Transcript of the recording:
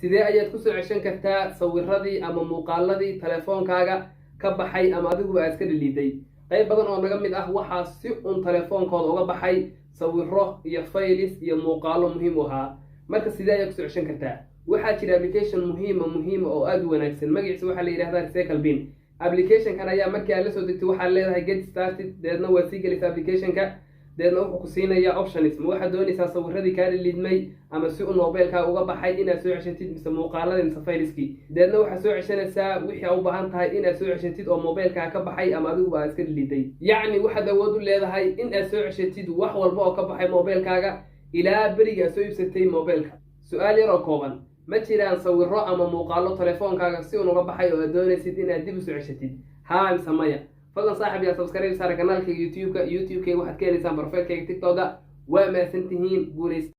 sidee ayaad ku soo ceshan kartaa sawirradii ama muuqaaladii telefoonkaaga ka baxay ama adiguba aad iska dhaliiday? qayb badan oo naga mid ah waxaa si un telefoonkooda uga baxay sawirro iyo faylis iyo muuqaalo muhiim u ahaa. marka sidee ayaad ku soo ceshan kartaa? waxaa jira application muhiim oo aad u wanaagsan, magaciisa waxaa la yidhahdaa Recycle Bin. application-kan ayaa markii aad la soo degtay waxaad leedahay get started, deedna waad sii gelaysaa application-ka, deedna wuxuu ku siinayaa options. ma waxaad doonaysaa sawirradii kaa dhaliidmay ama si un mobilkaa uga baxay inaad soo ceshatid, mise muuqaaladii mise fayliskii? deedna waxaad soo ceshanaysaa wixii aad u baahan tahay inaad soo ceshatid oo mobilkaa ka baxay ama adiguba aad iska dhaliiday. yacni waxaad awood u leedahay in aad soo ceshatid wax walba oo ka baxay mobilkaaga ilaa beriga aad soo iibsatay mobilka. su-aal yar oo kooban, ma jiraan sawirro ama muuqaalo telefoonkaaga si un uga baxay oo aad doonaysid inaad dib u soo ceshatid? haa mise maya? fadlan saaxib yaa subscribe saara kanaalkayga youtube-ka waxaad ka helaysaan barofeelkayga tiktok-ga. waa mahadsantihiin, guulays.